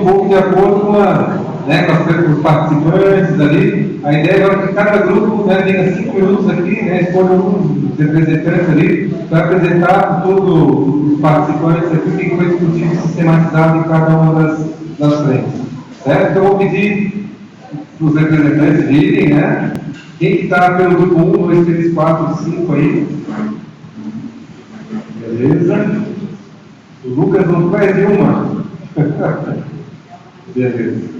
um pouco de acordo com, com os participantes ali. A ideia agora é que cada grupo, né, tenha 5 minutos aqui, né, escolha um dos representantes ali, para apresentar para todos os participantes aqui o que foi discutido e sistematizado em cada uma das frentes. Certo? Então eu vou pedir para os representantes virem, né? Quem que está pelo grupo 1, 2, 3, 4, 5 aí? Beleza? O Lucas não perde uma. Beleza.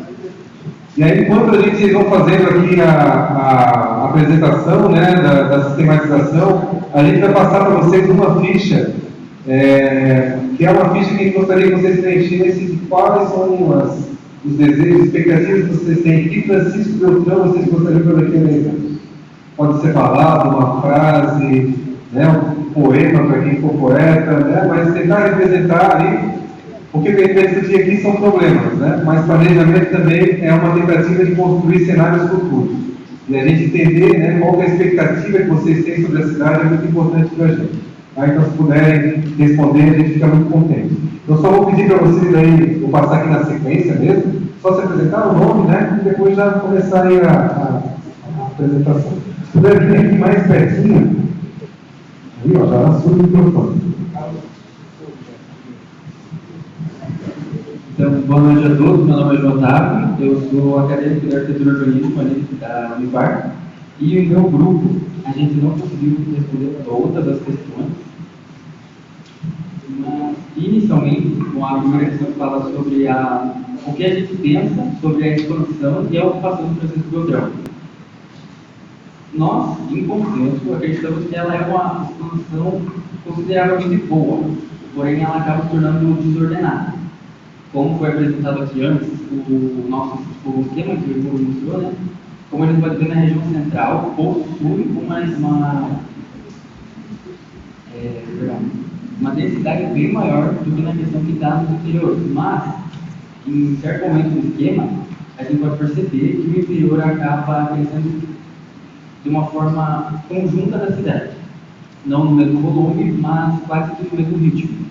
E aí, enquanto vocês vão fazendo aqui a apresentação, né, da sistematização, a gente vai passar para vocês uma ficha, que é uma ficha que gostaria que vocês preenchessem de quais são os desejos, expectativas que vocês têm. Que Francisco Beltrão vocês gostariam de ver aqui no evento? Pode ser palavra, uma frase, né, um poema para quem for poeta, né, mas tentar representar ali, porque o que a gente vai discutir aqui são problemas, né, mas planejamento também é uma tentativa de construir cenários futuros. E a gente entender, né, qual é a expectativa que vocês têm sobre a cidade é muito importante para a gente. Tá? Então, se puderem responder, a gente fica muito contente. Eu só vou pedir para vocês aí, vou passar aqui na sequência mesmo, só se apresentar o nome, né, e depois já começar aí a apresentação. Se puder vir aqui mais pertinho, aí ó, já assume o microfone. Então, boa noite a todos, meu nome é João Otávio, eu sou acadêmico de arquitetura e urbanismo ali da Unipar, e o meu grupo, a gente não conseguiu responder todas as questões, mas inicialmente, com a primeira questão que fala sobre o que a gente pensa sobre a expansão e a ocupação do Francisco Beltrão. Nós, em consenso, acreditamos que ela é uma expansão consideravelmente boa, porém ela acaba se tornando desordenada. Como foi apresentado aqui antes, o esquema que o Igor mostrou, né? Como a gente pode ver na região central, possui uma densidade bem maior do que na questão que está nos interiores. Mas, em certo momento do esquema, a gente pode perceber que o interior acaba crescendo de uma forma conjunta da cidade. Não no mesmo volume, mas quase que no mesmo ritmo.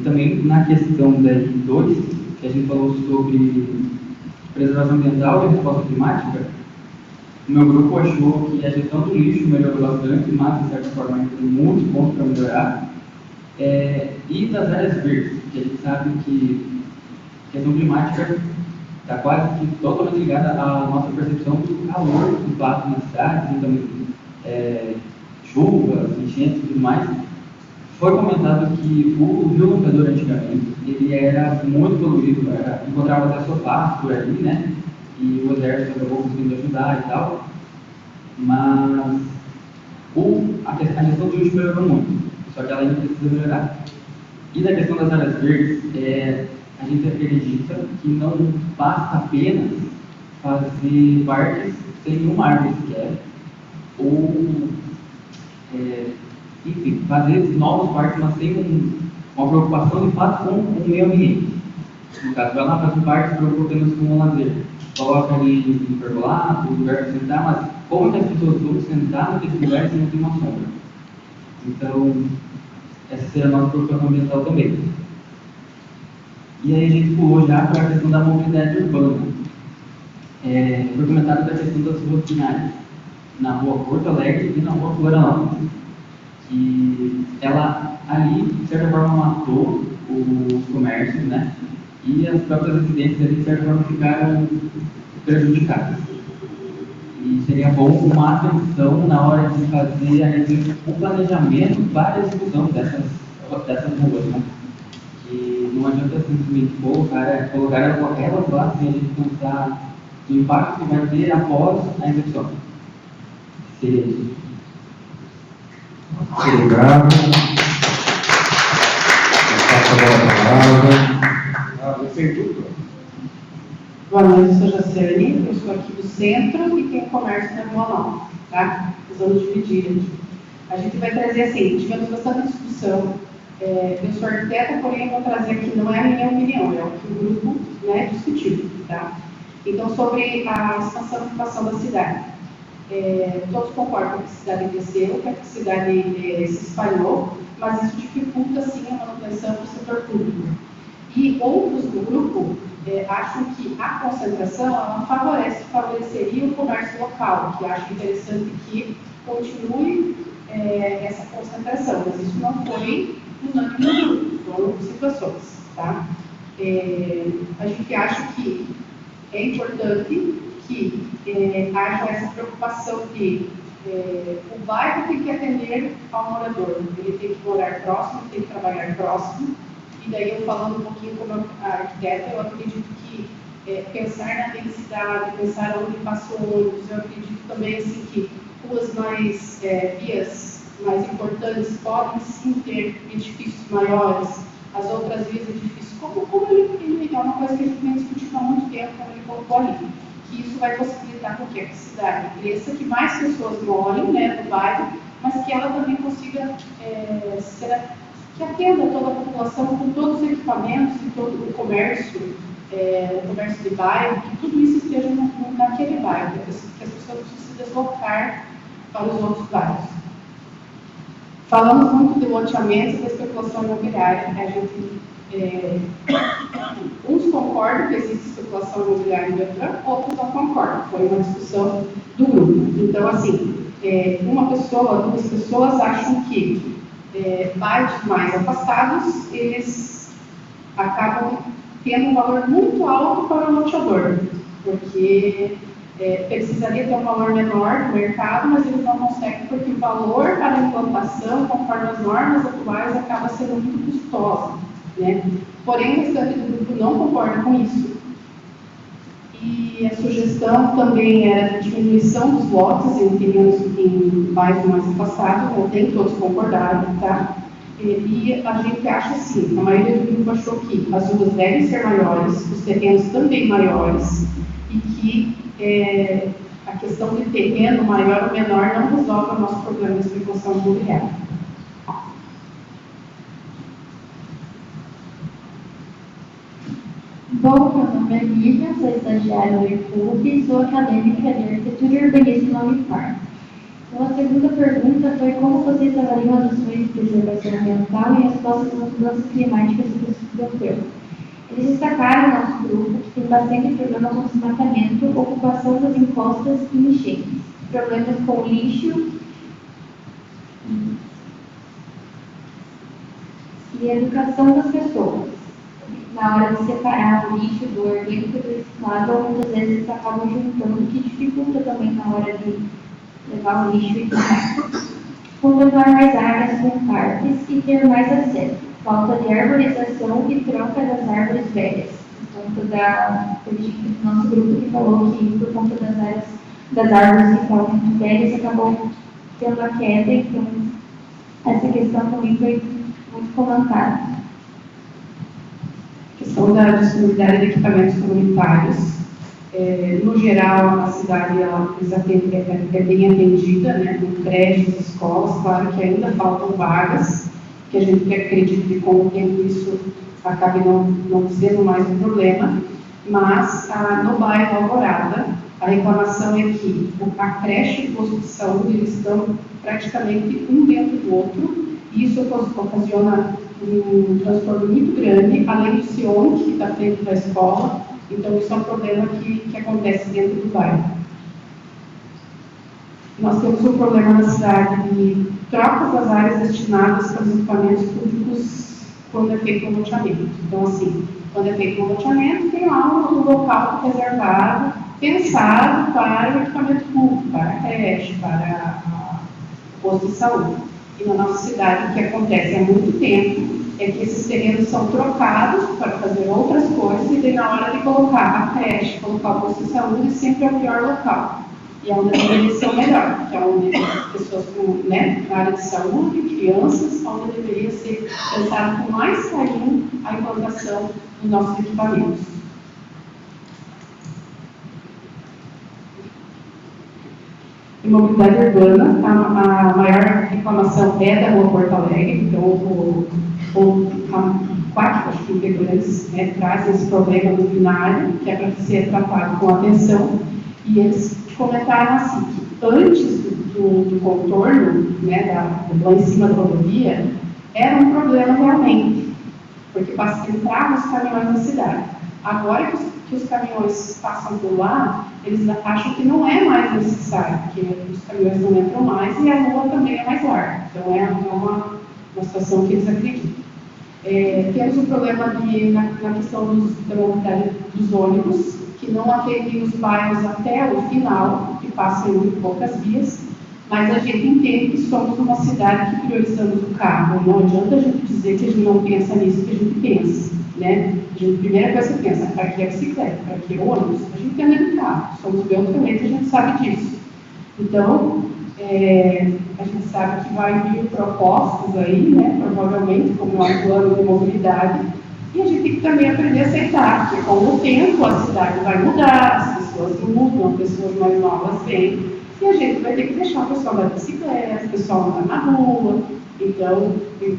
Também na questão 2, que a gente falou sobre preservação ambiental e resposta climática, o meu grupo achou que a gestão do lixo melhorou bastante, mas de certa forma ainda tem muitos pontos para melhorar. E das áreas verdes, que a gente sabe que a questão climática está quase que totalmente ligada à nossa percepção do calor do impacto na cidade, também chuvas, enchentes e tudo mais. Foi comentado que o Rio Lampeador antigamente, ele era muito poluído, encontrava até sofás por ali, né? E o exército acabou conseguindo ajudar e tal. Mas a questão do lixo melhorou muito, só que ela ainda precisa melhorar. E da questão das áreas verdes, a gente acredita que não basta apenas fazer parques sem nenhuma árvore sequer, ou enfim, fazer novos parques, mas sem uma preocupação de fato com o meio ambiente. No caso, vai lá, faz um parque, se preocupa apenas com o lazer. Coloca ali um pergolado, um lugar para sentar, mas como que as pessoas vão sentar naquele lugar se não tem uma sombra? Então, essa seria a nossa preocupação ambiental também. E aí a gente pulou já para a questão da mobilidade urbana. Foi comentado da questão das ruas binárias, na rua Porto Alegre e na rua Florianópolis. Que ela ali, de certa forma, matou os comércios, né? E as próprias residências ali, de certa forma, ficaram prejudicadas. E seria bom uma atenção na hora de fazer o planejamento para a execução dessas ruas, né? Que não adianta simplesmente colocar elas lá sem a gente pensar no impacto que vai ter após a execução. Seria isso. Obrigado. Boa noite, eu sou Jaciane, eu sou aqui do centro e tenho comércio na Rua Nova, tá? Nós vamos dividir aqui. A gente vai trazer assim, tivemos bastante discussão. Eu sou arquiteta, porém eu vou trazer aqui, não é a minha opinião, é o que o grupo, né, discutiu, tá? Então, sobre a expansão e ocupação da cidade. Todos concordam que a cidade cresceu, que a cidade se espalhou, mas isso dificulta, sim, a manutenção do setor público. E outros do grupo acham que a concentração ela favoreceria o comércio local, que acham interessante que continue essa concentração, mas isso não foi unânime no grupo, foram situações. Tá? A gente acha que é importante que haja essa preocupação de o bairro tem que atender ao morador, ele tem que morar próximo, tem que trabalhar próximo, e daí eu falando um pouquinho como arquiteta, eu acredito que pensar na densidade, pensar onde passa o ônibus, eu acredito também assim, que ruas vias mais importantes podem sim ter edifícios maiores, as outras vias edifícios, como ele é uma coisa que a gente vem discutindo há muito tempo, como ele colocou ali, que isso vai possibilitar com que a cidade cresça, que mais pessoas morem, né, no bairro, mas que ela também consiga que atenda toda a população com todos os equipamentos e todo o comércio de bairro, que tudo isso esteja naquele bairro, que as pessoas precisam se deslocar para os outros bairros. Falamos muito de loteamento e da especulação imobiliária. A gente, uns concordam que existe especulação imobiliária em Beltrão, outros não concordam. Foi uma discussão do grupo. Então, assim, uma pessoa, duas pessoas acham que bairros mais afastados, eles acabam tendo um valor muito alto para o loteador, porque precisaria ter um valor menor no mercado, mas eles não conseguem, porque o valor para a implantação, conforme as normas atuais, acaba sendo muito custosa. Né? Porém, o restante do grupo não concorda com isso. E a sugestão também era de diminuição dos lotes em bairros mais afastados, não tem todos concordaram, tá? E a gente acha assim, a maioria do grupo achou que as ruas devem ser maiores, os terrenos também maiores, e que a questão de terreno maior ou menor não resolve o nosso problema de especulação imobiliária. Bom, meu nome é Lívia, sou estagiária do IPUB e sou acadêmica de Arquitetura e Urbanismo na Unipar. Então, a segunda pergunta foi como vocês avaliam as ações de preservação ambiental em resposta às mudanças climáticas do município de Beltrão. Eles destacaram no nosso grupo que tem bastante problema com desmatamento, ocupação das encostas e enchentes, problemas com lixo e educação das pessoas. Na hora de separar o lixo do orgânico do reciclável, muitas vezes eles acabam juntando, que dificulta também na hora de levar o lixo e tudo mais. Completar mais áreas com parques e ter mais acesso. Falta de arborização e troca das árvores velhas. Por conta do nosso grupo que falou que por conta das árvores que estavam muito velhas, acabou tendo a queda, então essa questão também foi muito comentada. A questão da disponibilidade de equipamentos comunitários. No geral, a cidade é bem atendida, né, com creches, escolas, claro que ainda faltam vagas, que a gente acredita que com o tempo isso acabe não sendo mais um problema, mas no bairro Alvorada, a reclamação é que a creche e o posto de saúde eles estão praticamente um dentro do outro, e isso ocasiona um transtorno muito grande, além do Sion, que está frente da escola, então isso é um problema que acontece dentro do bairro. Nós temos um problema na cidade de troca das áreas destinadas para os equipamentos públicos quando é feito um loteamento. Então, assim, quando é feito um loteamento, tem lá um local reservado, pensado para o equipamento público, para a creche, para o posto de saúde. E na nossa cidade, o que acontece há muito tempo é que esses terrenos são trocados para fazer outras coisas e daí na hora de colocar a creche, colocar o posto de saúde, sempre é o pior local. E é onde deveria ser o melhor, que é onde pessoas na área de saúde, crianças, onde deveria ser pensado com mais carinho a implantação dos nossos equipamentos. Em mobilidade urbana, a maior reclamação é da Rua Porto Alegre, então a Quack, acho que integrantes trazem esse problema do binário, que é para ser tratado com atenção, e eles comentaram assim, que antes do contorno, lá em cima da rodovia, era um problema realmente, porque entravam os caminhões na cidade. Agora que os caminhões passam por lá, eles acham que não é mais necessário, porque os caminhões não entram mais e a rua também é mais larga. Então é uma situação que eles acreditam. Temos um problema na questão da mobilidade dos ônibus, que não atendem os bairros até o final, que passam em poucas vias, mas a gente entende que somos uma cidade que priorizamos o carro. Não adianta a gente dizer que a gente não pensa nisso, que a gente pensa. Né? A primeira coisa que pensa, para que é bicicleta, para que é ônibus? A gente tem medo de carro, somos beltramente, a gente sabe disso. Então, a gente sabe que vai vir propostas aí, né, provavelmente, como um plano de mobilidade, e a gente tem que também aprender a aceitar, porque com o tempo a cidade vai mudar, as pessoas mudam, pessoas mais novas vêm, e a gente vai ter que deixar o pessoal da bicicleta, o pessoal andar na rua. Então,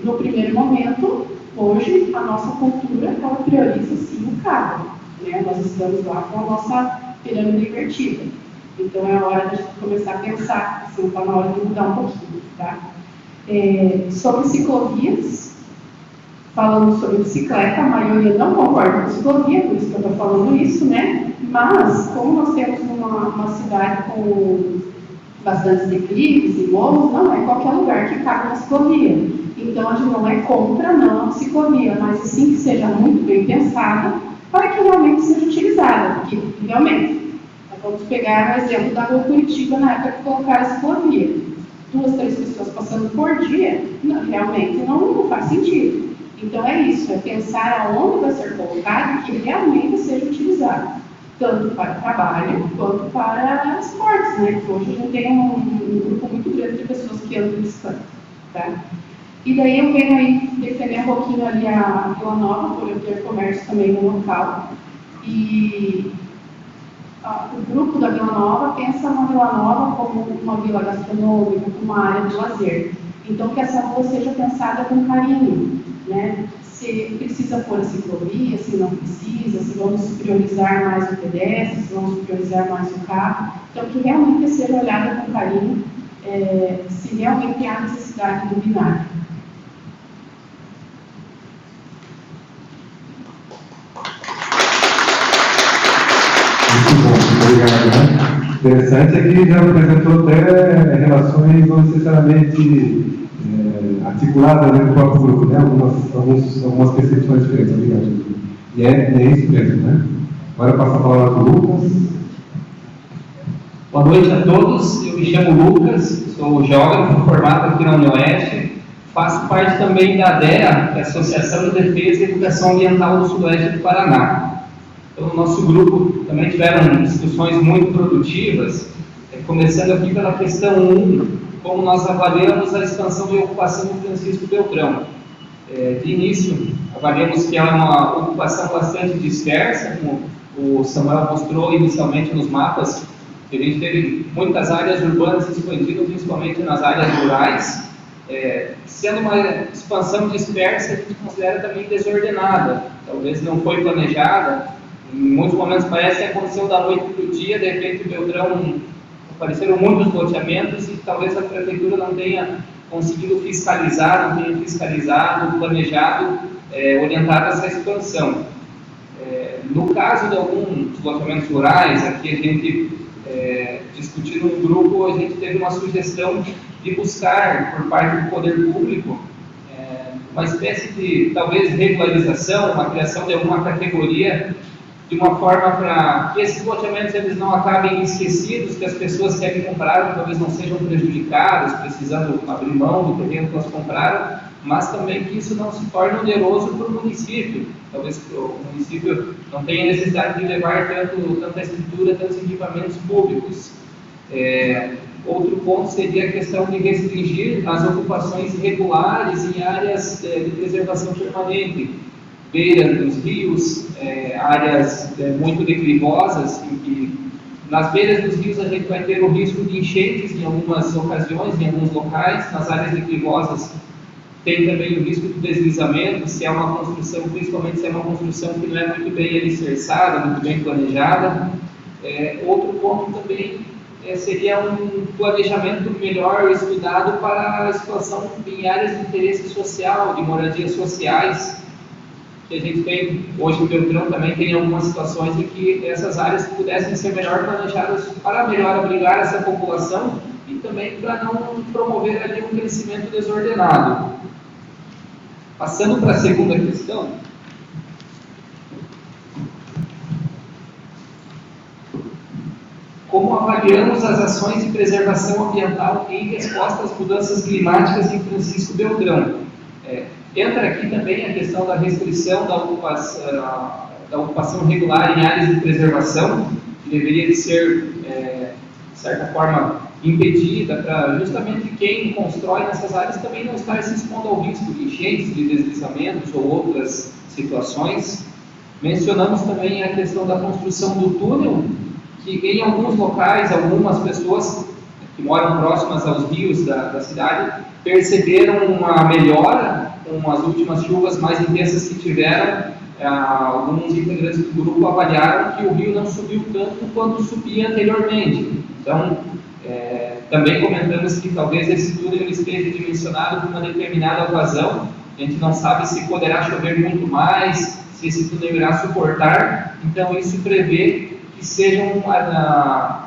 no primeiro momento, hoje, a nossa cultura, ela prioriza sim o carro. Né? Nós estamos lá com a nossa pirâmide invertida. Então, é a hora da gente começar a pensar, assim, está na hora de mudar um pouquinho. Tá? Sobre ciclovias, falando sobre bicicleta, a maioria não concorda com ciclovia, por isso que eu estou falando isso, né? Mas, como nós temos uma cidade com bastantes declives e morros, não é qualquer lugar que cabe na ciclovia. Então, a gente não é contra não a ciclovia, mas assim que seja muito bem pensada, para que realmente seja utilizada. Porque, realmente, vamos pegar o exemplo da rua Curitiba, na época que colocaram a ciclovia. 2, 3 pessoas passando por dia, realmente não faz sentido. Então, é isso, é pensar aonde vai ser colocado e que realmente seja utilizado, tanto para trabalho quanto para esportes, né? Porque hoje a gente tem um grupo muito grande de pessoas que andam de bicicleta, tá? E daí eu venho aí defender um pouquinho ali a Vila Nova, por eu ter comércio também no local. E o grupo da Vila Nova pensa na Vila Nova como uma vila gastronômica, como uma área de lazer. Então, que essa rua seja pensada com carinho, né? Se precisa pôr a ciclovia, se não precisa, se vamos priorizar mais o pedestre, se vamos priorizar mais o carro. Então, que realmente seja olhada com carinho, se realmente há necessidade do binário. Muito bom, muito obrigado. Né? Interessante é que já apresentou até relações não necessariamente articuladas dentro do próprio grupo, né? Algumas percepções diferentes. Obrigado. E é isso mesmo, né? Agora eu passo a palavra para o Lucas. Boa noite a todos, eu me chamo Lucas, sou geógrafo formado aqui na UniOeste, faço parte também da ADEA, que é a Associação de Defesa e Educação Ambiental do Sudoeste do Paraná. Então, no nosso grupo também tiveram discussões muito produtivas, começando aqui pela questão 1, como nós avaliamos a expansão e ocupação do Francisco Beltrão. De início, avaliamos que ela é uma ocupação bastante dispersa, como o Samuel mostrou inicialmente nos mapas. A gente teve muitas áreas urbanas expandidas, principalmente nas áreas rurais. Sendo uma expansão dispersa, a gente considera também desordenada. Talvez não foi planejada. Em muitos momentos parece que aconteceu da noite para o dia, de repente o Beltrão, apareceram muitos loteamentos e talvez a prefeitura não tenha conseguido fiscalizar, não tenha fiscalizado, planejado, orientado essa expansão. No caso de alguns loteamentos rurais, aqui a gente discutindo no grupo, a gente teve uma sugestão de buscar, por parte do poder público, uma espécie de, talvez, regularização, uma criação de alguma categoria, de uma forma para que esses loteamentos eles não acabem esquecidos, que as pessoas que ali compraram talvez não sejam prejudicadas, precisando abrir mão do terreno que elas compraram, mas também que isso não se torne oneroso para o município. Talvez o município não tenha necessidade de levar tanta estrutura, tantos equipamentos públicos. Outro ponto seria a questão de restringir as ocupações irregulares em áreas de preservação permanente, beiras dos rios, áreas muito declivosas, em que nas beiras dos rios a gente vai ter o risco de enchentes em algumas ocasiões, em alguns locais. Nas áreas declivosas tem também o risco de deslizamento, se é uma construção, principalmente se é uma construção que não é muito bem alicerçada, muito bem planejada. Outro ponto também seria um planejamento melhor estudado para a expansão em áreas de interesse social, de moradias sociais. que a gente tem, hoje o Beltrão também tem algumas situações em que essas áreas pudessem ser melhor planejadas para melhor abrigar essa população e também para não promover ali um crescimento desordenado. Passando para a segunda questão. Como avaliamos as ações de preservação ambiental em resposta às mudanças climáticas em Francisco Beltrão? Entra aqui também a questão da restrição da ocupação regular em áreas de preservação, que deveria de ser, de certa forma, impedida, para justamente quem constrói nessas áreas também não estar se expondo ao risco de enchentes, de deslizamentos ou outras situações. Mencionamos também a questão da construção do túnel, que em alguns locais, algumas pessoas que moram próximas aos rios da cidade perceberam uma melhora com as últimas chuvas mais intensas que tiveram. Alguns integrantes do grupo avaliaram que o rio não subiu tanto quanto subia anteriormente. Então, também comentamos que talvez esse túnel esteja dimensionado por uma determinada ocasião. A gente não sabe se poderá chover muito mais, se esse túnel irá suportar. Então, isso prevê que sejam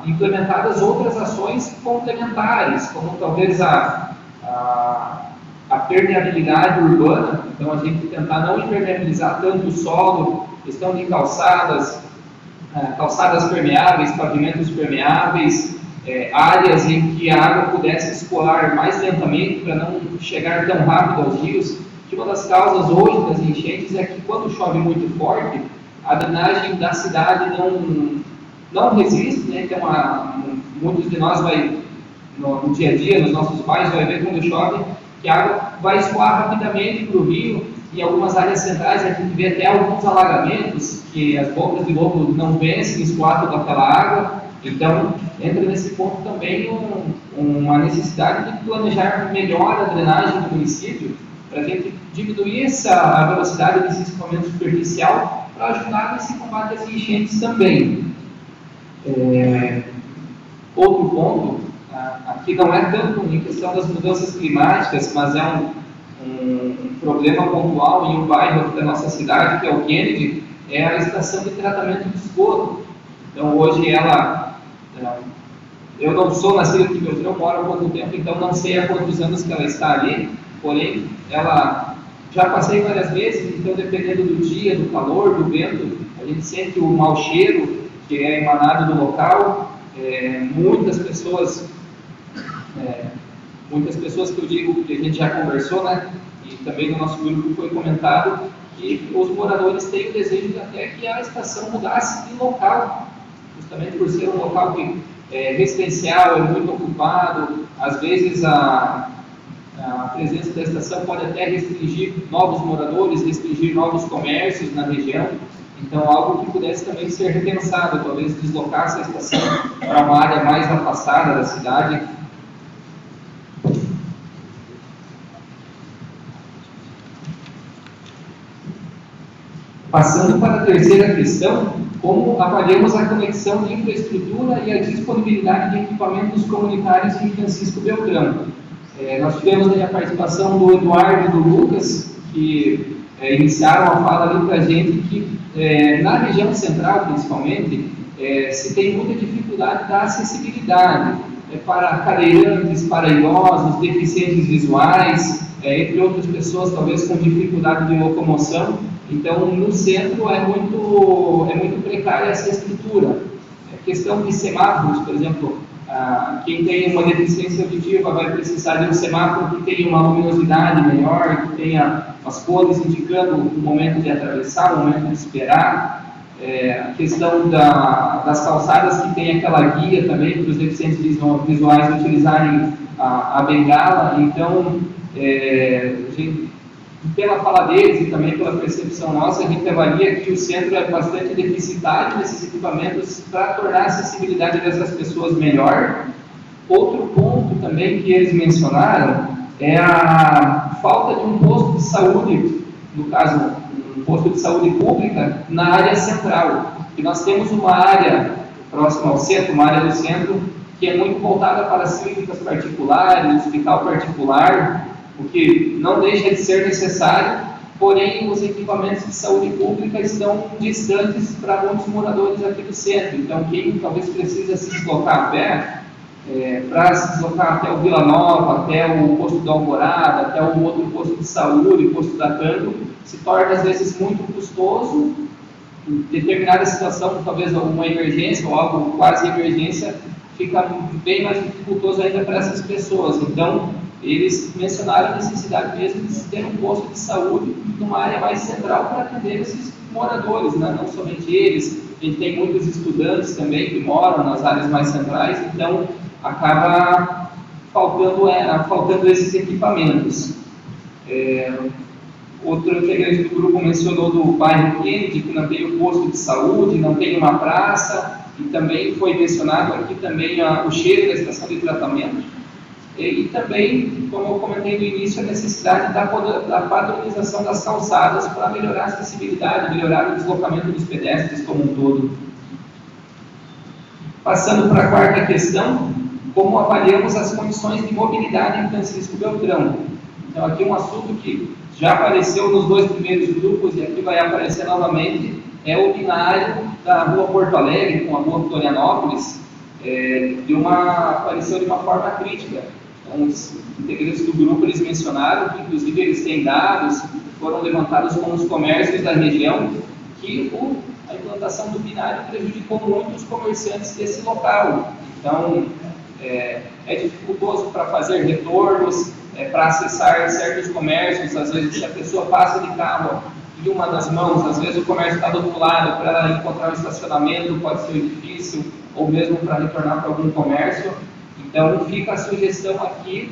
implementadas outras ações complementares, como talvez a permeabilidade urbana. Então, a gente tentar não impermeabilizar tanto o solo, questão de calçadas permeáveis, pavimentos permeáveis, áreas em que a água pudesse escoar mais lentamente para não chegar tão rápido aos rios. Que uma das causas hoje das enchentes é que quando chove muito forte, a drenagem da cidade não resiste, né? Então, muitos de nós no dia a dia, nos nossos bairros, vai ver quando chove, que a água vai escoar rapidamente para o rio. Em algumas áreas centrais, a gente vê até alguns alagamentos, que as bocas de lobo não vencem, escoar toda aquela água. Então, entra nesse ponto também uma necessidade de planejar melhor a drenagem do município, para a gente diminuir a velocidade desse escoamento superficial, para ajudar nesse combate às enchentes também. Outro ponto, aqui não é tanto em questão das mudanças climáticas, mas é um problema pontual em um bairro da nossa cidade, que é o Kennedy, é a estação de tratamento de esgoto. Então, hoje eu não sou nascido aqui em Beltrão, moro há pouco tempo, então não sei há quantos anos que ela está ali, porém, já passei várias vezes, então dependendo do dia, do calor, do vento, a gente sente o mau cheiro que é emanado do local. Muitas pessoas que eu digo que a gente já conversou, né, e também no nosso grupo foi comentado, que os moradores têm o desejo de até que a estação mudasse de local, justamente por ser um local que residencial, é muito ocupado. Às vezes a presença da estação pode até restringir novos moradores, restringir novos comércios na região. Então, algo que pudesse também ser repensado, talvez deslocar essa estação para uma área mais afastada da cidade. Passando para a terceira questão, como avaliamos a conexão de infraestrutura e a disponibilidade de equipamentos comunitários em Francisco Beltrão. Nós tivemos aí a participação do Eduardo e do Lucas, que iniciaram a fala ali para a gente que na região central, principalmente, se tem muita dificuldade da acessibilidade para cadeirantes, para idosos, deficientes visuais, entre outras pessoas talvez com dificuldade de locomoção. Então, no centro é muito precária essa estrutura. Questão de semáforos, por exemplo, quem tem uma deficiência auditiva vai precisar de um semáforo que tenha uma luminosidade melhor, que tenha as cores indicando o momento de atravessar, o momento de esperar. A questão das calçadas que tem aquela guia também para os deficientes visuais utilizarem a bengala. Então, pela fala deles e também pela percepção nossa, a gente avalia que o centro é bastante deficitário nesses equipamentos para tornar a acessibilidade dessas pessoas melhor. Outro ponto também que eles mencionaram é a falta de um posto de saúde, no caso, um posto de saúde pública na área central. E nós temos uma área próxima ao centro, uma área do centro, que é muito voltada para as clínicas particulares, hospital particular, o que não deixa de ser necessário, porém os equipamentos de saúde pública estão distantes para muitos moradores aqui do centro. Então, quem talvez precisa se deslocar a pé, para se deslocar até o Vila Nova, até o posto do Alvorada, até o outro posto de saúde, o posto da Tanto, se torna às vezes muito custoso. Em determinada situação, talvez uma emergência ou algo quase emergência, fica bem mais dificultoso ainda para essas pessoas. Então, eles mencionaram a necessidade mesmo de se ter um posto de saúde numa área mais central para atender esses moradores, né? Não somente eles. A gente tem muitos estudantes também que moram nas áreas mais centrais, então acaba faltando esses equipamentos. Outro integrante do grupo mencionou do bairro Kennedy, que não tem o posto de saúde, não tem uma praça, e também foi mencionado aqui também o cheiro da estação de tratamento. E também, como eu comentei no início, a necessidade da padronização das calçadas para melhorar a acessibilidade, melhorar o deslocamento dos pedestres como um todo. Passando para a quarta questão, como avaliamos as condições de mobilidade em Francisco Beltrão. Então, aqui um assunto que já apareceu nos 2 primeiros grupos e aqui vai aparecer novamente, é o binário da Rua Porto Alegre com a Rua Florianópolis, apareceu de uma forma crítica. Então, os integrantes do grupo eles mencionaram que, inclusive, eles têm dados que foram levantados com os comércios da região que a implantação do binário prejudicou muito os comerciantes desse local. Então, é dificultoso para fazer retornos, para acessar certos comércios. Às vezes, se a pessoa passa de carro em uma das mãos, às vezes o comércio está do outro lado, para ela encontrar um estacionamento pode ser difícil, ou mesmo para retornar para algum comércio. Então, fica a sugestão aqui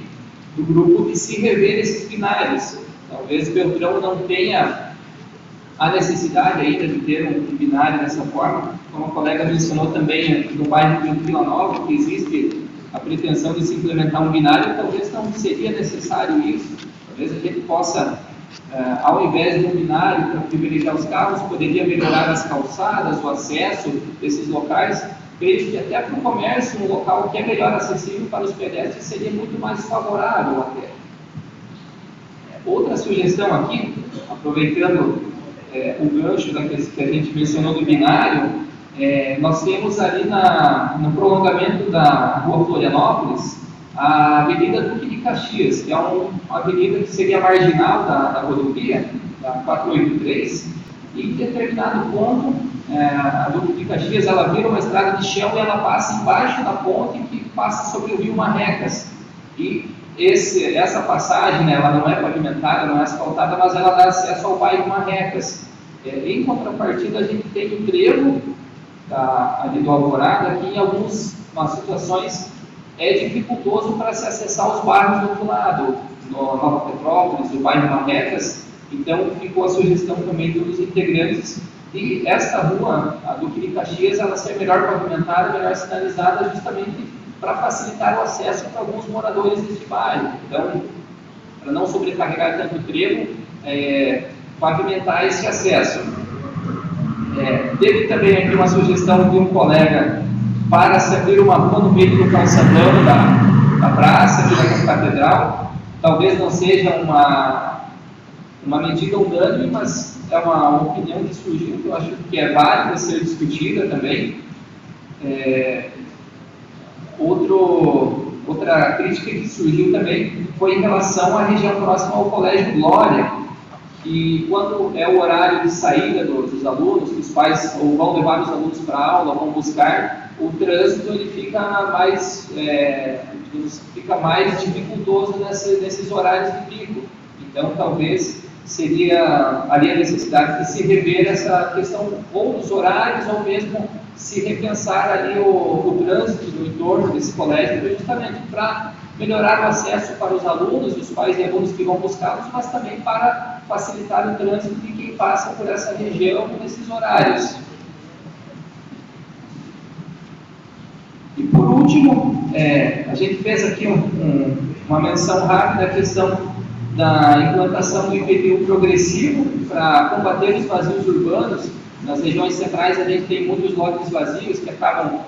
do grupo de se rever esses binários. Talvez Beltrão não tenha a necessidade ainda de ter um binário dessa forma, como a colega mencionou também no bairro de Vila Nova, que existe a pretensão de se implementar um binário, talvez não seria necessário isso. Talvez a gente possa, ao invés de um binário para privilegiar os carros, poderia melhorar as calçadas, o acesso desses locais. Creio que até para o comércio, um local que é melhor acessível para os pedestres, seria muito mais favorável até. Outra sugestão aqui, aproveitando o gancho que a gente mencionou do binário, nós temos ali no prolongamento da Rua Florianópolis a Avenida Duque de Caxias, que é uma avenida que seria marginal da rodovia, da 483, e em determinado ponto, a Duque de Caxias ela vira uma estrada de chão e ela passa embaixo da ponte que passa sobre o rio Marrecas. E essa passagem, né, ela não é pavimentada, não é asfaltada, mas ela dá acesso ao bairro Marrecas. Em contrapartida, a gente tem o trevo ali do Alvorada, que em algumas situações é dificultoso para se acessar os bairros do outro lado, no Nova Petrópolis, o bairro Marrecas. Então, ficou a sugestão também dos integrantes de esta rua, a Duque de Caxias, ela ser melhor pavimentada, melhor sinalizada, justamente para facilitar o acesso para alguns moradores deste bairro. Então, para não sobrecarregar tanto o trevo, pavimentar esse acesso. Teve também aqui uma sugestão de um colega para se abrir uma rua no meio do calçadão da praça, aqui da Catedral. Talvez não seja uma medida unânime, mas é uma opinião que surgiu, que eu acho que é válida ser discutida também. Outra crítica que surgiu também foi em relação à região próxima ao Colégio Glória, que quando é o horário de saída dos alunos, que os pais ou vão levar os alunos para a aula, vão buscar, o trânsito ele fica mais dificultoso nesses horários de pico. Então, talvez seria ali a necessidade de se rever essa questão ou dos horários, ou mesmo se repensar ali o trânsito no entorno desse colégio, justamente para melhorar o acesso para os alunos, os pais e alunos que vão buscá-los, mas também para facilitar o trânsito de quem passa por essa região nesses horários. E por último, a gente fez aqui uma menção rápida à questão da implantação do IPTU progressivo para combater os vazios urbanos. Nas regiões centrais a gente tem muitos lotes vazios que acabam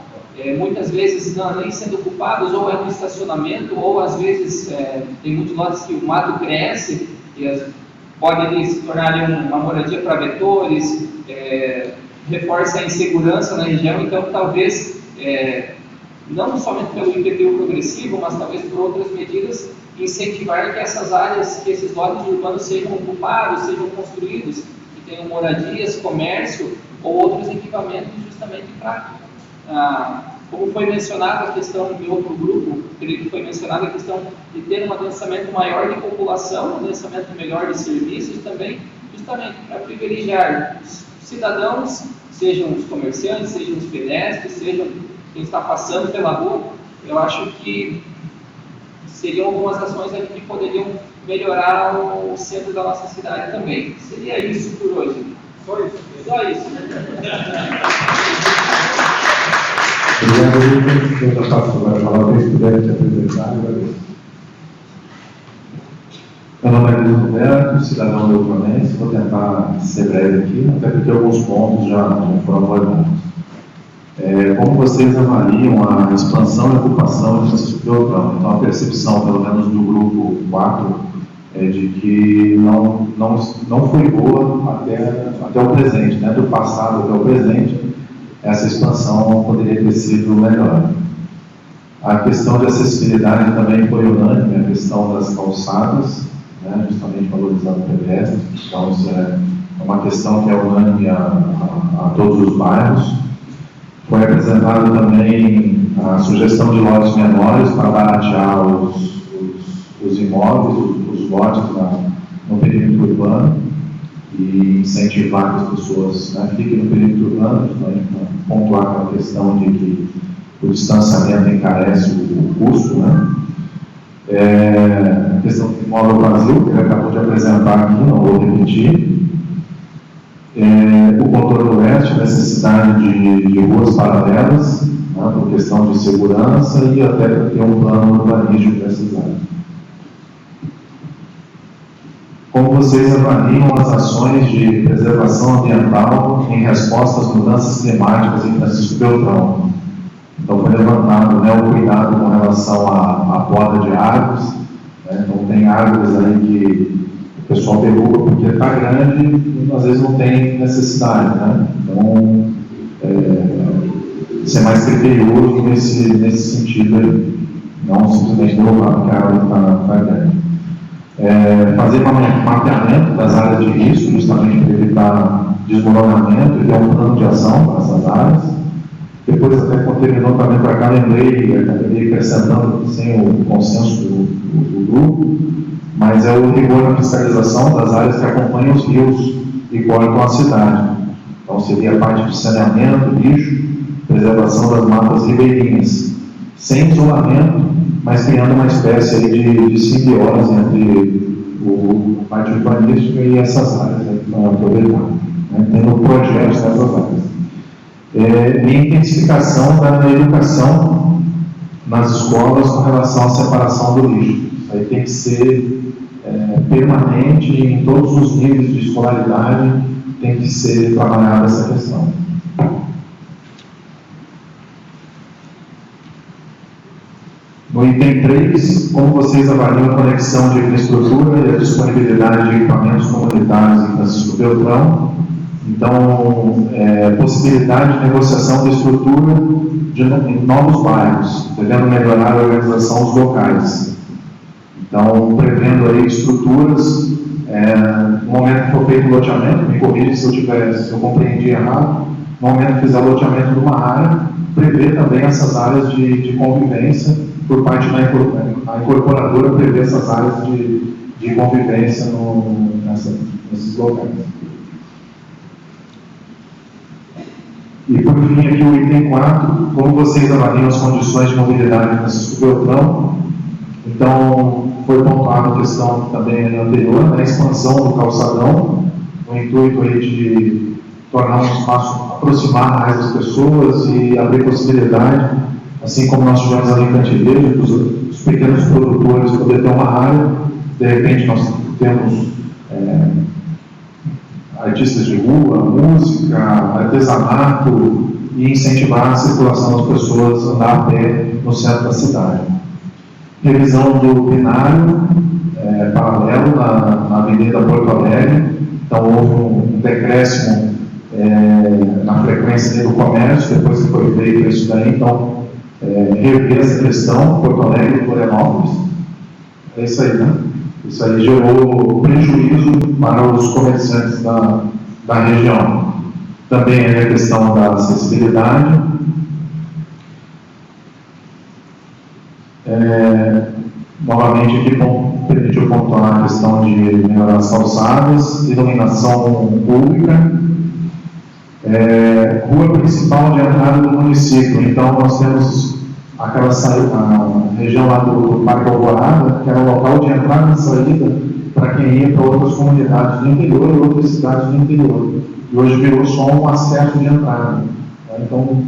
muitas vezes nem sendo ocupados, ou é um estacionamento, ou às vezes tem muitos lotes que o mato cresce e pode ali se tornar ali uma moradia para vetores, reforça a insegurança na região, então talvez, não somente pelo IPTU progressivo, mas talvez por outras medidas, incentivar que essas áreas, que esses lotes urbanos sejam ocupados, sejam construídos, que tenham moradias, comércio ou outros equipamentos justamente para, como foi mencionado a questão de outro grupo, creio que foi mencionada a questão de ter um adensamento maior de população, um adensamento melhor de serviços também, justamente para privilegiar os cidadãos, sejam os comerciantes, sejam os pedestres, sejam quem está passando pela rua. Eu acho que seriam algumas ações ali que poderiam melhorar o centro da nossa cidade também. Seria isso por hoje. Só isso. Só isso. Obrigado, Lucas. Eu já passo agora a palavra, se puder te apresentar. Meu nome é Luiz Roberto, cidadão do Uruguaiense. Vou tentar ser breve aqui, até porque alguns pontos já foram abordados. Como vocês avaliam a expansão e ocupação de Francisco Beltrão? Então, a percepção, pelo menos do grupo 4, é de que não foi boa até o presente, né? Do passado até o presente, essa expansão poderia ter sido melhor. A questão de acessibilidade também foi unânime, a questão das calçadas, né? Justamente valorizando o pedestre, então isso é uma questão que é unânime a todos os bairros. Foi apresentada também a sugestão de lotes menores para baratear os imóveis, os lotes no perímetro urbano e incentivar que as pessoas, né, fiquem no perímetro urbano, justamente para pontuar aquela questão de que o distanciamento encarece o custo, né? A questão do imóvel vazio, que ele acabou de apresentar aqui, não vou repetir. O contorno leste, necessidade de ruas paralelas, né, por questão de segurança e até para ter um plano urbanístico dessas áreas. Como vocês avaliam as ações de preservação ambiental em resposta às mudanças climáticas em Francisco Beltrão? Então, foi levantado, né, o cuidado com relação à poda de árvores, né? Então, tem árvores aí que o pessoal derruba porque está grande e às vezes não tem necessidade, né? Então, ser mais criterioso nesse sentido aí, não simplesmente derrubar porque a árvore está grande. Fazer mapeamento das áreas de risco, justamente para evitar desmoronamento e ter um plano de ação para essas áreas. Depois, até quando terminou também para cá, lembrei, acabei acrescentando sem o consenso do grupo, mas é o rigor na fiscalização das áreas que acompanham os rios e cortam a cidade. Então, seria a parte de saneamento, lixo, preservação das matas ribeirinhas, sem isolamento, mas criando uma espécie aí de simbiose entre a parte urbanística e essas áreas para aproveitar, né? Tendo projetos nessas áreas. E intensificação da educação nas escolas com relação à separação do lixo. Isso aí tem que ser permanente em todos os níveis de escolaridade, tem que ser trabalhada essa questão. No item 3, como vocês avaliam a conexão de infraestrutura e a disponibilidade de equipamentos comunitários em Francisco Beltrão? Então, possibilidade de negociação de estrutura em novos bairros, devendo melhorar a organização dos locais. Então, prevendo aí estruturas, no momento que for feito o loteamento, me corrija se eu compreendi errado, no momento que fizer o loteamento de uma área, prever também essas áreas de convivência, por parte da incorporadora, prever essas áreas de convivência nesses locais. E por fim, aqui o item 4, como vocês avaliam as condições de mobilidade em Francisco Beltrão? Então, foi pontuada a questão também anterior, né, a expansão do calçadão, o intuito aí de tornar um espaço, aproximar mais as pessoas e abrir possibilidade, assim como nós tivemos ali em Cantileiro, os pequenos produtores poder ter uma área, de repente nós temos artistas de rua, música, artesanato, e incentivar a circulação das pessoas a andar a pé no centro da cidade. Revisão do binário, paralelo na Avenida Porto Alegre. Então houve um decréscimo na frequência do comércio, depois que foi feito isso daí. Então, rever essa questão, Porto Alegre e Florianópolis. É isso aí, né? Isso aí gerou prejuízo para os comerciantes da região. Também a questão da acessibilidade. Novamente aqui permitiu pontuar a questão de melhorar as calçadas, iluminação pública, rua principal de entrada do município. Então nós temos aquela a região lá do Parque Alvorada, que era o local de entrada e saída para quem ia para outras comunidades do interior e outras cidades do interior. E hoje virou só um acesso de entrada. Então,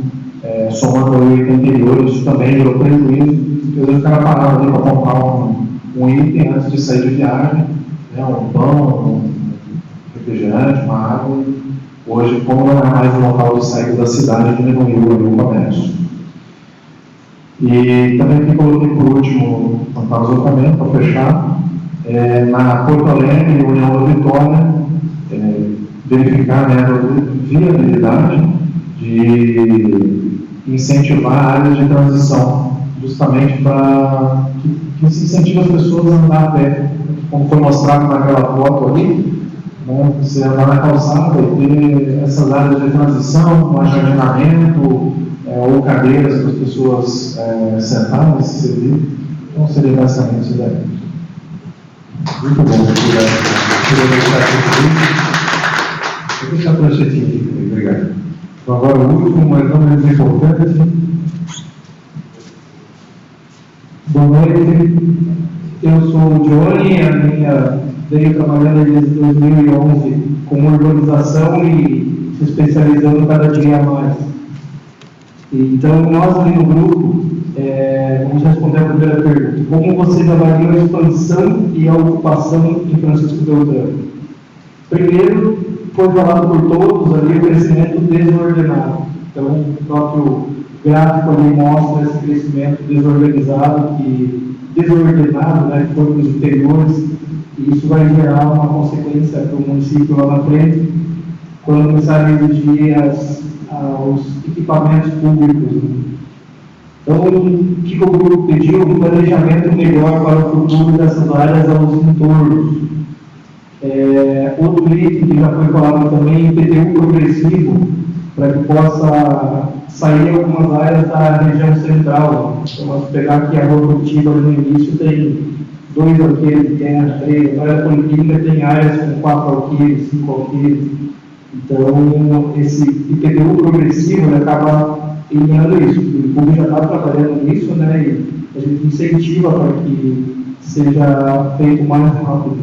somando aí o interior, isso também gerou prejuízo, porque às vezes o cara parava ali para comprar um item antes de sair de viagem, né, um pão, um refrigerante, uma água. Hoje, como não é mais um local de saída da cidade, diminuiu o comércio. E também aqui coloquei por último, no caso também, para fechar, na Porto Alegre, União da Vitória, verificar, né, a viabilidade de incentivar áreas de transição, justamente para que se incentive as pessoas a andar a pé, como foi mostrado naquela foto ali, né, você andar na calçada e ter essas áreas de transição, com ajardinamento, ou cadeiras para as pessoas sentarem e se servir. Então seria basicamente isso daí. Muito bom, queria deixar aqui. Vou deixar a pranchetinha aqui também, obrigado. Então, agora o último, mas não menos importante. Boa noite, eu sou o Johnny, venho trabalhando desde 2011 com urbanização e se especializando cada dia mais. Então, nós ali no grupo, vamos responder a primeira pergunta. Como vocês avaliam a expansão e a ocupação em Francisco Beltrão? Primeiro, foi falado por todos ali o crescimento desordenado. Então, o próprio gráfico ali mostra esse crescimento desorganizado, desordenado, né, que foi para os interiores, e isso vai gerar uma consequência para o município lá na frente, quando começarem a exigir os equipamentos públicos. Então, o que o grupo pediu? Um planejamento melhor para o futuro dessas áreas aos entornos. Outro item que já foi falado também, IPTU progressivo, para que possa sair algumas áreas da região central. Então, vamos pegar aqui a rua Curitiba, no início tem 2 alqueires de terra, 3, agora a Policlínica tem áreas com 4 alqueires, 5 alqueires. Então, esse IPTU progressivo acaba eliminando isso. O público já está trabalhando nisso, né, e a gente incentiva para que seja feito mais rápido.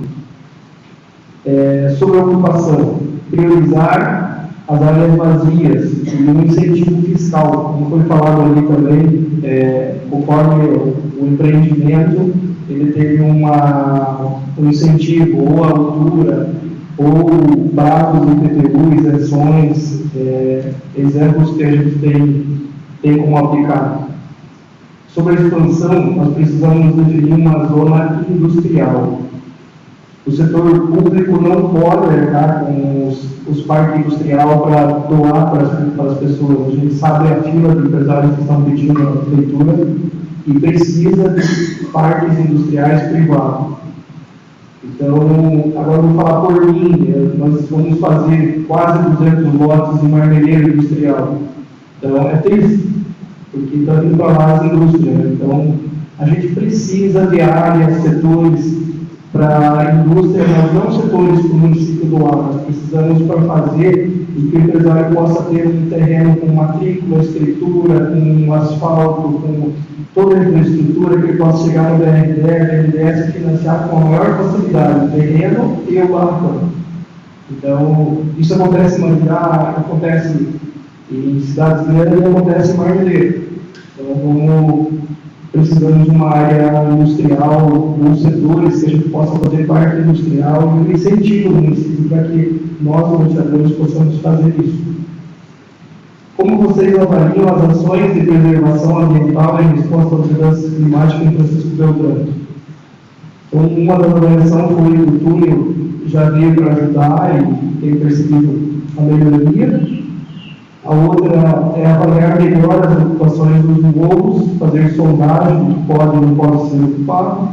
Sobre a ocupação, priorizar as áreas vazias e um incentivo fiscal, como foi falado ali também, conforme o empreendimento, ele teve um incentivo, ou a altura, ou prazos de IPTU, isenções, exemplos que a gente tem como aplicar. Sobre a expansão, nós precisamos definir uma zona industrial. O setor público não pode arcar com os parques industriais para doar para as pessoas. A gente sabe a fila de empresários que estão pedindo na prefeitura e precisa de parques industriais privados. Então, agora eu vou falar por mim, nós vamos fazer quase 200 lotes de marmeleiro industrial. Então, é triste, porque está indo para lá as indústrias. Então, a gente precisa de áreas, setores para a indústria, mas não setores para o município doar. Nós precisamos para fazer e que o empresário possa ter um terreno com matrícula, escritura, com asfalto, com toda a infraestrutura, que ele possa chegar no BNDES e financiar com a maior facilidade o terreno e o barracão. Então, isso acontece em Mandirá, acontece em cidades grandes e acontece em Marmeleiro. Então, como precisamos de uma área industrial, uns setores que a gente possa fazer parque industrial e um incentivo do município para que nós, administradores, possamos fazer isso. Como vocês avaliam as ações de preservação ambiental em resposta às mudanças climáticas em Francisco Beltrão? Então, uma das avaliações foi que o túnel já veio para ajudar e tem percebido a melhoria. A outra é avaliar melhor as ocupações dos morros, fazer sondagem do que pode e não pode ser ocupado.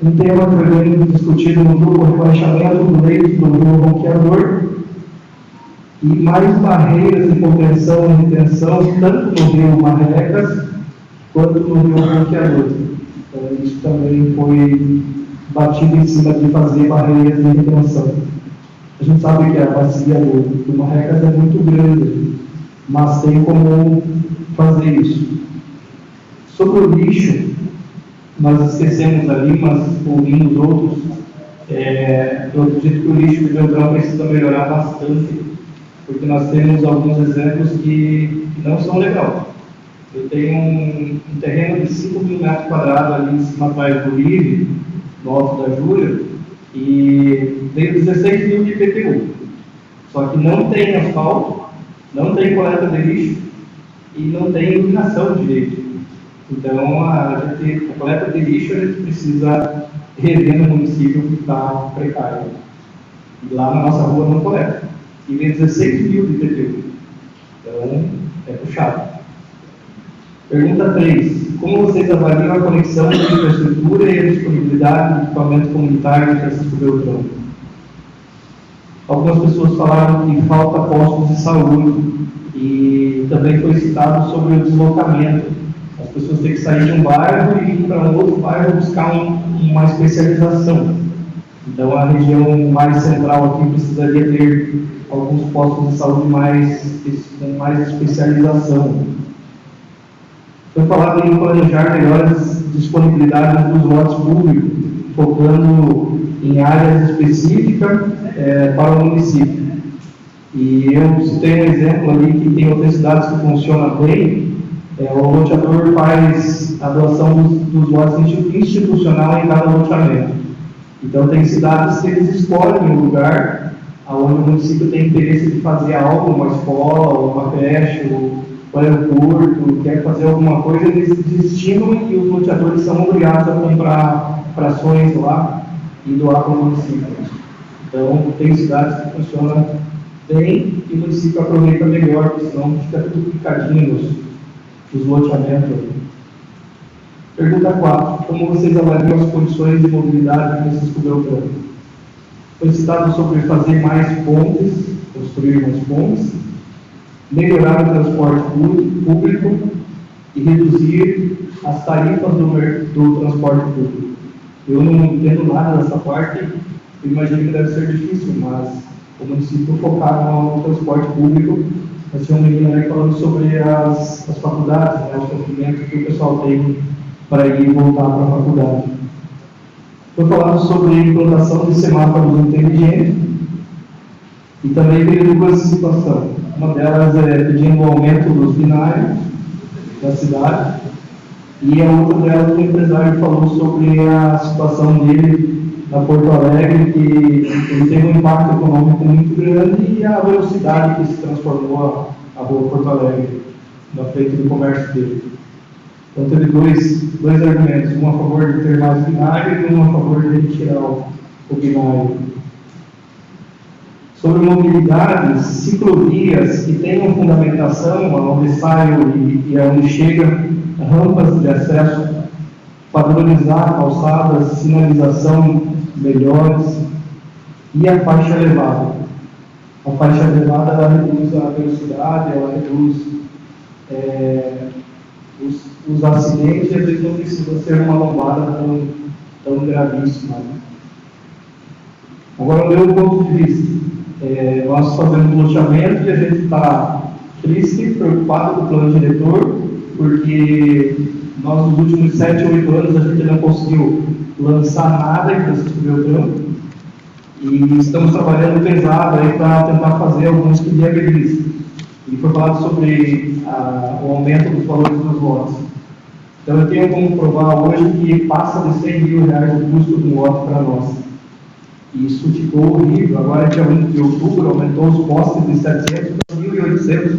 Um tema que foi bem discutido no grupo é o rebaixamento do leito do rio Ronqueador e mais barreiras de contenção e retenção, tanto no rio Marrecas quanto no rio Ronqueador. Então, isso também foi batido em cima de fazer barreiras de retenção. A gente sabe que a bacia do Marrecas é muito grande, mas tem como fazer isso. Sobre o lixo, nós esquecemos ali, mas ouvindo os outros, eu acredito que o lixo de Beltrão precisa melhorar bastante, porque nós temos alguns exemplos que não são legais. Eu tenho um terreno de 5 mil metros quadrados ali em cima atrás do Livre, no Alto da Júlia, e veio 16 mil de IPTU. Só que não tem asfalto, não tem coleta de lixo e não tem iluminação direito. Então, a coleta de lixo a gente precisa rever no município que está precário. E lá na nossa rua não coleta. E vem 16 mil de IPTU. Então, é puxado. Pergunta 3. Como vocês avaliam a conexão de infraestrutura e a disponibilidade de equipamento comunitário de Francisco Beltrão? Algumas pessoas falaram que falta postos de saúde e também foi citado sobre o deslocamento. As pessoas têm que sair de um bairro e ir para um outro bairro buscar uma especialização. Então, a região mais central aqui precisaria ter alguns postos de saúde com mais especialização. Foi falado em planejar melhores disponibilidades dos lotes públicos, focando em áreas específicas para o município. E eu citei um exemplo ali que tem outras cidades que funcionam bem. O loteador faz a doação dos lotes institucional em cada loteamento. Então, tem cidades que eles escolhem um lugar onde o município tem interesse de fazer algo, uma escola, uma creche, o aeroporto, quer fazer alguma coisa, eles destinam e os loteadores são obrigados a comprar frações lá e doar para o município. Então, tem cidades que funcionam bem e o município aproveita melhor, porque senão fica tudo picadinho nos loteamentos. Pergunta 4. Como vocês avaliam as condições de mobilidade de Francisco Beltrão? Foi citado sobre fazer mais pontes, construir mais pontes, melhorar o transporte público e reduzir as tarifas do transporte público. Eu não entendo nada dessa parte, eu imagino que deve ser difícil, mas o município focar no transporte público. Nós tinha um menino aí falando sobre as faculdades, né, o sofrimento que o pessoal tem para ir e voltar para a faculdade. Foi falado sobre implantação de semáforos inteligentes e também tem duas situações. Uma delas é pedindo o aumento dos binários da cidade e a outra delas o empresário falou sobre a situação dele na Porto Alegre, que ele teve um impacto econômico muito grande e a velocidade que se transformou a rua Porto Alegre na frente do comércio dele. Então teve dois argumentos, um a favor de ter mais binário e um a favor de retirar o binário. Sobre mobilidade, ciclovias que tenham fundamentação, onde sai e onde chega, rampas de acesso, padronizar calçadas, sinalização melhores e a faixa elevada. A faixa elevada ela reduz a velocidade, ela reduz os acidentes e às vezes não precisa ser uma lombada tão gravíssima. Agora, do meu ponto de vista, nós fazemos loteamento e a gente está triste, preocupado com o plano diretor, porque nós nos últimos 7 ou 8 anos a gente não conseguiu lançar nada em Francisco Beltrão e estamos trabalhando pesado aí para tentar fazer alguns que viabilizem. E foi falado sobre o aumento dos valores dos lotes. Então eu tenho como provar hoje que passa de R$100 mil o custo do lote para nós. E isso ficou horrível. Agora, dia 1 de outubro, aumentou os postos de 700 para 1.800.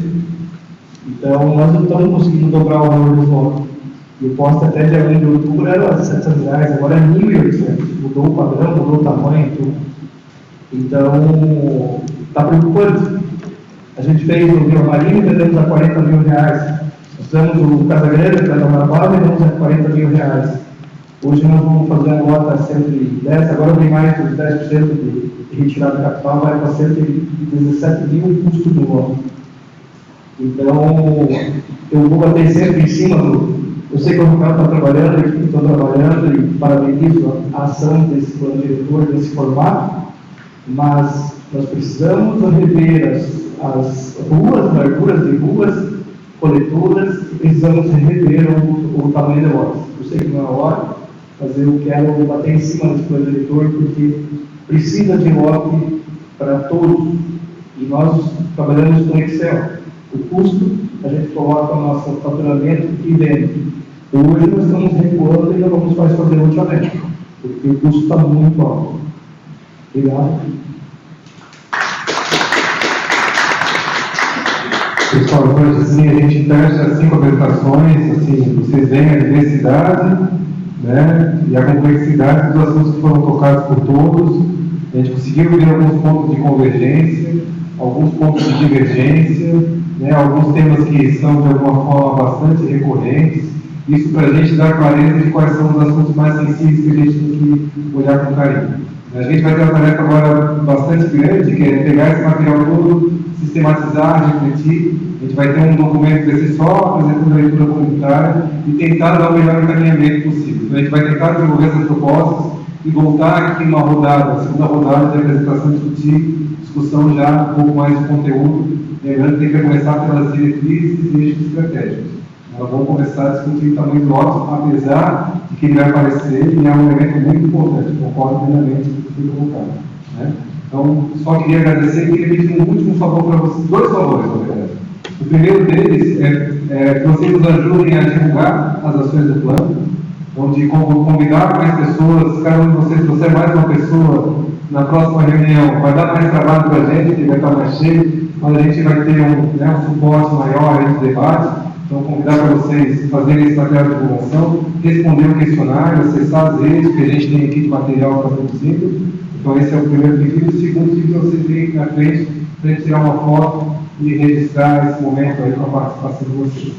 Então, nós não estamos conseguindo dobrar o valor dos lotes. E o poste até dia 1 de outubro era R$700, agora é R$1.800. Mudou o padrão, mudou o tamanho, tudo. Então, está preocupante. A gente fez o Vila Marinho, vendemos a R$40 mil. Nós fizemos o Casa Grande, para Marabá, vendemos a R$40 mil. Hoje nós vamos fazer a nota 110, agora vem mais dos 10% de retirada de capital, vai para 117 mil o custo do imóvel. Então, eu vou bater sempre em cima do. Eu sei que o Ricardo está trabalhando, a equipe está trabalhando e parabenizo a ação desse plano diretor, desse formato, mas nós precisamos rever as ruas, larguras de ruas, coletoras, e precisamos rever o tamanho de lotes. Eu sei que não é a hora, mas eu quero bater em cima desse plano diretor, porque precisa de lote para todos, e nós trabalhamos com Excel. O custo, a gente coloca o nosso faturamento e vende. Hoje nós estamos recuando e não vamos mais fazer loteamento, porque o custo está muito alto. Obrigado. Pessoal, então assim, a gente fecha as 5 apresentações, assim, vocês veem a diversidade, né, e a complexidade dos assuntos que foram tocados por todos. A gente conseguiu ver alguns pontos de convergência, alguns pontos de divergência, né, alguns temas que são de alguma forma bastante recorrentes. Isso para a gente dar clareza de quais são os assuntos mais sensíveis que a gente tem que olhar com carinho. A gente vai ter uma tarefa agora bastante grande, que é pegar esse material todo, sistematizar, refletir. A gente vai ter um documento desse só, apresentando a leitura comunitária e tentar dar o melhor encaminhamento possível. Então, a gente vai tentar desenvolver essas propostas e voltar aqui numa rodada, segunda rodada de apresentação e discussão já um pouco mais de conteúdo. Lembrando que tem que começar pelas diretrizes e eixos estratégicos. Nós vamos começar a discutir o tamanho do lote, apesar de que ele vai aparecer e é um elemento muito importante, concordo plenamente com o que foi colocado. Né? Então, só queria agradecer e queria pedir um último favor para vocês, 2 favores, na verdade. O primeiro deles é que vocês nos ajudem a divulgar as ações do plano, onde convidar mais pessoas, cada um de vocês trouxer mais uma pessoa na próxima reunião, vai dar mais trabalho para a gente, que vai estar mais cheio, mas a gente vai ter um suporte maior aí de debate. Então, convidar para vocês fazerem esse material de divulgação, responder o questionário, acessar as redes que a gente tem aqui de material para produzindo. Então, esse é o primeiro pedido. O segundo pedido é vocês virem na frente para a gente tirar uma foto e registrar esse momento aí com a participação de vocês.